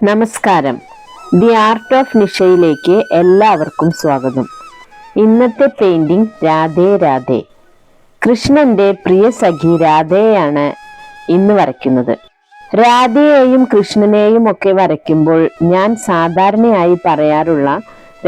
നമസ്കാരം. The art of നിഷയിലേക്ക് എല്ലാവർക്കും സ്വാഗതം. ഇന്നത്തെ പെയിന്റിംഗ് രാധേ രാധേ. കൃഷ്ണന്റെ പ്രിയ സഖി രാധയെയാണ് ഇന്ന് വരയ്ക്കുന്നത്. രാധയെയും കൃഷ്ണനെയും ഒക്കെ വരയ്ക്കുമ്പോൾ ഞാൻ സാധാരണയായി പറയാറുള്ള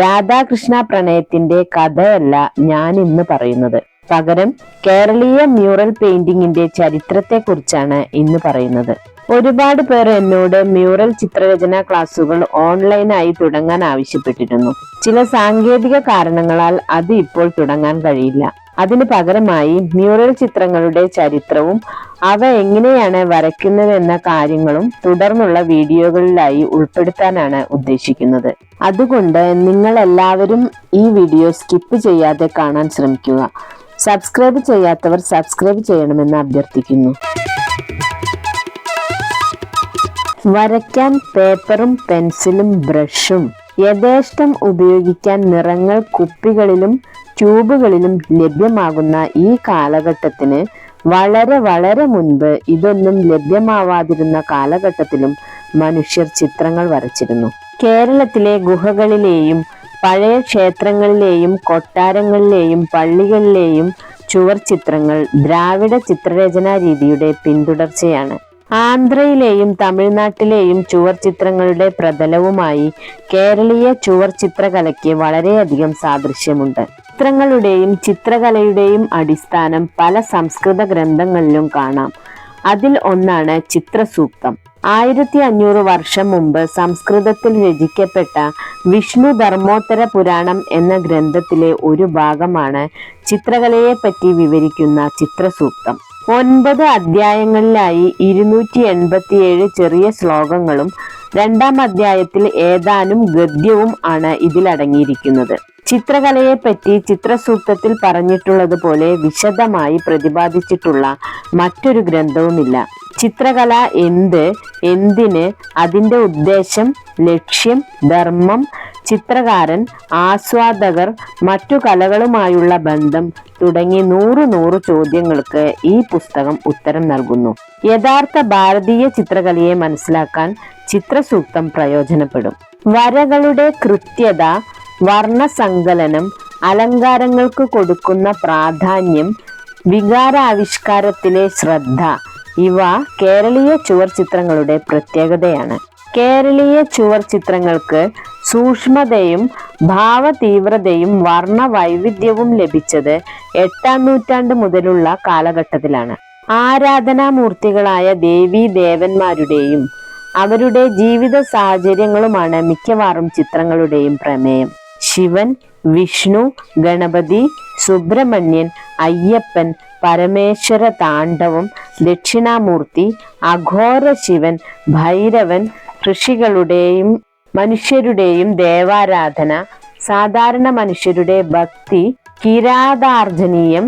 രാധാകൃഷ്ണ പ്രണയത്തിന്റെ കഥയല്ല ഞാൻ ഇന്ന് പറയുന്നത്. പകരം കേരളീയ മ്യൂറൽ പെയിന്റിങ്ങിന്റെ ചരിത്രത്തെ കുറിച്ചാണ് ഇന്ന് പറയുന്നത്. ഒരുപാട് പേർ എന്നോട് മ്യൂറൽ ചിത്രരചനാ ക്ലാസുകൾ ഓൺലൈനായി തുടങ്ങാൻ ആവശ്യപ്പെട്ടിരുന്നു. ചില സാങ്കേതിക കാരണങ്ങളാൽ അത് ഇപ്പോൾ തുടങ്ങാൻ കഴിയില്ല. അതിന് പകരമായി മ്യൂറൽ ചിത്രങ്ങളുടെ ചരിത്രവും അവ എങ്ങനെയാണ് വരയ്ക്കുന്നതെന്ന കാര്യങ്ങളും തുടർന്നുള്ള വീഡിയോകളിലായി ഉൾപ്പെടുത്താനാണ് ഉദ്ദേശിക്കുന്നത്. അതുകൊണ്ട് നിങ്ങൾ എല്ലാവരും ഈ വീഡിയോ സ്കിപ്പ് ചെയ്യാതെ കാണാൻ ശ്രമിക്കുക. സബ്സ്ക്രൈബ് ചെയ്യാത്തവർ സബ്സ്ക്രൈബ് ചെയ്യണമെന്ന് അഭ്യർത്ഥിക്കുന്നു. വരയ്ക്കാൻ പേപ്പറും പെൻസിലും ബ്രഷും യഥേഷ്ടം ഉപയോഗിക്കാൻ നിറങ്ങൾ കുപ്പികളിലും ട്യൂബുകളിലും ലഭ്യമാകുന്ന ഈ കാലഘട്ടത്തിന് വളരെ മുൻപ് ഇതൊന്നും ലഭ്യമാവാതിരുന്ന കാലഘട്ടത്തിലും മനുഷ്യർ ചിത്രങ്ങൾ വരച്ചിരുന്നു. കേരളത്തിലെ ഗുഹകളിലെയും പഴയ ക്ഷേത്രങ്ങളിലെയും കൊട്ടാരങ്ങളിലെയും പള്ളികളിലെയും ചുവർ ചിത്രങ്ങൾ ദ്രാവിഡ ചിത്രരചനാ രീതിയുടെ പിന്തുടർച്ചയാണ്. ആന്ധ്രയിലെയും തമിഴ്നാട്ടിലെയും ചുവർ ചിത്രങ്ങളുടെ പ്രതലവുമായി കേരളീയ ചുവർ ചിത്രകലയ്ക്ക് വളരെയധികം സാദൃശ്യമുണ്ട്. ചിത്രങ്ങളുടെയും ചിത്രകലയുടെയും അടിസ്ഥാനം പല സംസ്കൃത ഗ്രന്ഥങ്ങളിലും കാണാം. അതിൽ ഒന്നാണ് ചിത്രസൂക്തം. 1500 വർഷം മുമ്പ് സംസ്കൃതത്തിൽ രചിക്കപ്പെട്ട വിഷ്ണു ധർമ്മോത്തര പുരാണം എന്ന ഗ്രന്ഥത്തിലെ ഒരു ഭാഗമാണ് ചിത്രകലയെ പറ്റി വിവരിക്കുന്ന ചിത്രസൂക്തം. 9 അധ്യായങ്ങളിലായി 287 ചെറിയ ശ്ലോകങ്ങളും 2-ാം അധ്യായത്തിൽ ഏതാനും ഗദ്യവും ആണ് ഇതിലടങ്ങിയിരിക്കുന്നത്. ചിത്രകലയെപ്പറ്റി ചിത്രസൂക്തത്തിൽ പറഞ്ഞിട്ടുള്ളതുപോലെ വിശദമായി പ്രതിപാദിച്ചിട്ടുള്ള മറ്റൊരു ഗ്രന്ഥവുമില്ല. ചിത്രകല എന്തിന്, അതിൻ്റെ ഉദ്ദേശം, ലക്ഷ്യം, ധർമ്മം, ചിത്രകാരൻ, ആസ്വാദകർ, മറ്റു കലകളുമായുള്ള ബന്ധം തുടങ്ങി 100 ചോദ്യങ്ങൾക്ക് ഈ പുസ്തകം ഉത്തരം നൽകുന്നു. യഥാർത്ഥ ഭാരതീയ ചിത്രകലയെ മനസ്സിലാക്കാൻ ചിത്രസൂക്തം പ്രയോജനപ്പെടും. വരകളുടെ കൃത്യത, വർണ്ണസങ്കലനം, അലങ്കാരങ്ങൾക്ക് കൊടുക്കുന്ന പ്രാധാന്യം, വികാരാവിഷ്കാരത്തിലെ ശ്രദ്ധ ഇവ കേരളീയ ചുവർ ചിത്രങ്ങളുടെ പ്രത്യേകതയാണ്. കേരളീയ ചുവർ ചിത്രങ്ങൾക്ക് സൂക്ഷ്മതയും ഭാവതീവ്രതയും വർണ്ണ വൈവിധ്യവും ലഭിച്ചത് 8-ാം നൂറ്റാണ്ട് മുതലുള്ള കാലഘട്ടത്തിലാണ്. ആരാധനാമൂർത്തികളായ ദേവീ ദേവന്മാരുടെയും അവരുടെ ജീവിത സാഹചര്യങ്ങളുമാണ് മിക്കവാറും ചിത്രങ്ങളുടെയും പ്രമേയം. ശിവൻ, വിഷ്ണു, ഗണപതി, സുബ്രഹ്മണ്യൻ, അയ്യപ്പൻ, പരമേശ്വര താണ്ഡവം, ദക്ഷിണാമൂർത്തി, അഘോര ശിവൻ, ഭൈരവൻ, ഋഷികളുടെയും മനുഷ്യരുടെയും ദേവാരാധന, സാധാരണ മനുഷ്യരുടെ ഭക്തി, കിരാതാർജനീയം,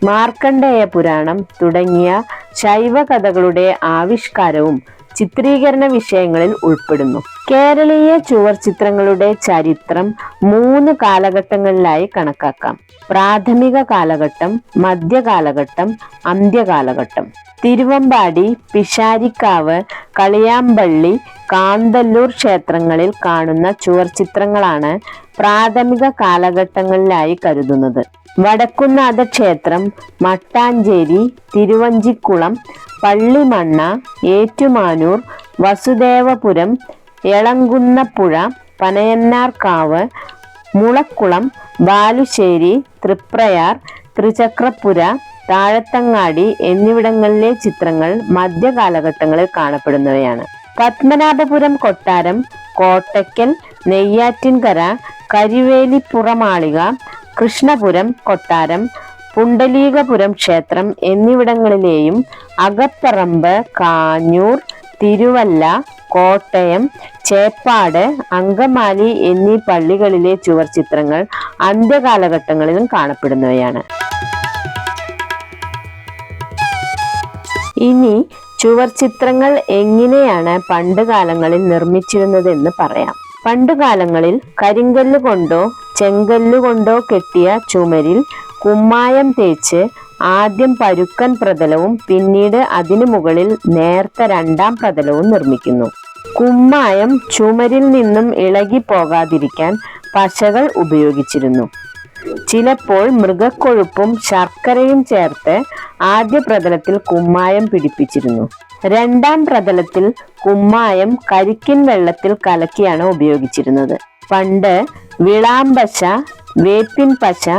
മാർക്കണ്ഡേയ പുരാണം തുടങ്ങിയ ശൈവ കഥകളുടെ ആവിഷ്കാരവും ചിത്രീകരണ വിഷയങ്ങളിൽ ഉൾപ്പെടുന്നു. കേരളീയ ചുവർ ചിത്രങ്ങളുടെ ചരിത്രം 3 കാലഘട്ടങ്ങളിലായി കണക്കാക്കാം. പ്രാഥമിക കാലഘട്ടം, മധ്യകാലഘട്ടം, അന്ത്യകാലഘട്ടം. തിരുവമ്പാടി, പിഷാരിക്കാവ്, കളിയാമ്പള്ളി, കാന്തല്ലൂർ ക്ഷേത്രങ്ങളിൽ കാണുന്ന ചുവർ ചിത്രങ്ങളാണ് പ്രാഥമിക കാലഘട്ടങ്ങളിലായി കരുതുന്നത്. വടക്കുന്നാഥ ക്ഷേത്രം, മട്ടാഞ്ചേരി, തിരുവഞ്ചിക്കുളം, പള്ളിമണ്ണ, ഏറ്റുമാനൂർ, വസുദേവപുരം, എളങ്കുന്നപ്പുഴ, പനയന്നാർക്കാവ്, മുളക്കുളം, ബാലുശ്ശേരി, തൃപ്രയാർ, തൃച്ചക്രപ്പുര, താഴത്തങ്ങാടി എന്നിവിടങ്ങളിലെ ചിത്രങ്ങൾ മധ്യകാലഘട്ടങ്ങളിൽ കാണപ്പെടുന്നവയാണ്. പത്മനാഭപുരം കൊട്ടാരം, കോട്ടയ്ക്കൽ, നെയ്യാറ്റിൻകര, കരിവേലിപ്പുറമാളിക, കൃഷ്ണപുരം കൊട്ടാരം, പുണ്ടലീകപുരം ക്ഷേത്രം എന്നിവിടങ്ങളിലെയും അകപ്പറമ്പ്, കാഞ്ഞൂർ, തിരുവല്ല, കോട്ടയം, ചേപ്പാട്, അങ്കമാലി എന്നീ പള്ളികളിലെ ചുവർ ചിത്രങ്ങൾ അന്ത്യകാലഘട്ടങ്ങളിലും കാണപ്പെടുന്നവയാണ്. ഇനി ചുവർ ചിത്രങ്ങൾ എങ്ങനെയാണ് പണ്ടുകാലങ്ങളിൽ നിർമ്മിച്ചിരുന്നതെന്ന് പറയാം. പണ്ടുകാലങ്ങളിൽ കരിങ്കല്ല് കൊണ്ടോ ചെങ്കല്ലുകൊണ്ടോ കെട്ടിയ ചുമരിൽ കുമ്മായം തേച്ച് ആദ്യം പരുക്കൻ പ്രതലവും പിന്നീട് അതിനു മുകളിൽ നേർത്ത രണ്ടാം പ്രതലവും നിർമ്മിക്കുന്നു. കുമ്മായം ചുമരിൽ നിന്നും ഇളകി പോകാതിരിക്കാൻ പശകൾ ഉപയോഗിച്ചിരുന്നു. ചിലപ്പോൾ മൃഗക്കൊഴുപ്പും ശർക്കരയും ചേർത്ത് ആദ്യ പ്രതലത്തിൽ കുമ്മായം പിടിപ്പിച്ചിരുന്നു. രണ്ടാം പ്രതലത്തിൽ കുമ്മായം കരിക്കിൻ വെള്ളത്തിൽ കലക്കിയാണ് ഉപയോഗിച്ചിരുന്നത്. പണ്ട് വിളാമ്പശ, വേപ്പിൻ പശ,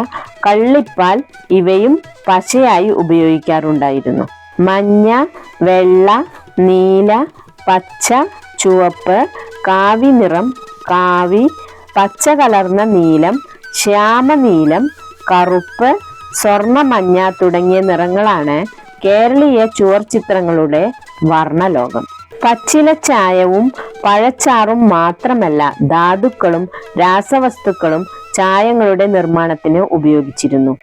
കള്ളിപ്പാൽ ഇവയും പശയായി ഉപയോഗിക്കാറുണ്ടായിരുന്നു. മഞ്ഞ, വെള്ള, നീല, പച്ച, ചുവപ്പ്, കാവി നിറം, കാവി, പച്ച കലർന്ന നീലം, ശ്യാമനീലം, കറുപ്പ്, സ്വർണ്ണമഞ്ഞ തുടങ്ങിയ നിറങ്ങളാണ് കേരളീയ ചുവർ ചിത്രങ്ങളുടെ വർണ്ണലോകം. പച്ചില ചായവും പഴച്ചാറും മാത്രമല്ല, ധാതുക്കളും രാസവസ്തുക്കളും ചായങ്ങളുടെ നിർമ്മാണത്തിന് ഉപയോഗിച്ചിരുന്നു.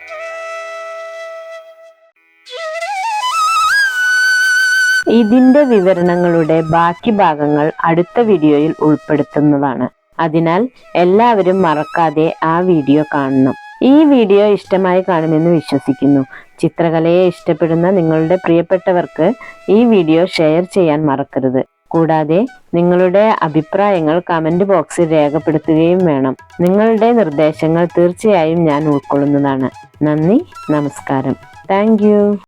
ഇതിന്റെ വിവരണങ്ങളുടെ ബാക്കി ഭാഗങ്ങൾ അടുത്ത വീഡിയോയിൽ ഉൾപ്പെടുത്തുന്നതാണ്. അതിനാൽ എല്ലാവരും മറക്കാതെ ആ വീഡിയോ കാണണം. ഈ വീഡിയോ ഇഷ്ടമായി കാണുമെന്ന് വിശ്വസിക്കുന്നു. ചിത്രകലയെ ഇഷ്ടപ്പെടുന്ന നിങ്ങളുടെ പ്രിയപ്പെട്ടവർക്ക് ഈ വീഡിയോ ഷെയർ ചെയ്യാൻ മറക്കരുത്. കൂടാതെ നിങ്ങളുടെ അഭിപ്രായങ്ങൾ കമന്റ് ബോക്സിൽ രേഖപ്പെടുത്തുകയും വേണം. നിങ്ങളുടെ നിർദ്ദേശങ്ങൾ തീർച്ചയായും ഞാൻ ഉൾക്കൊള്ളുന്നതാണ്. നന്ദി, നമസ്കാരം. Thank you.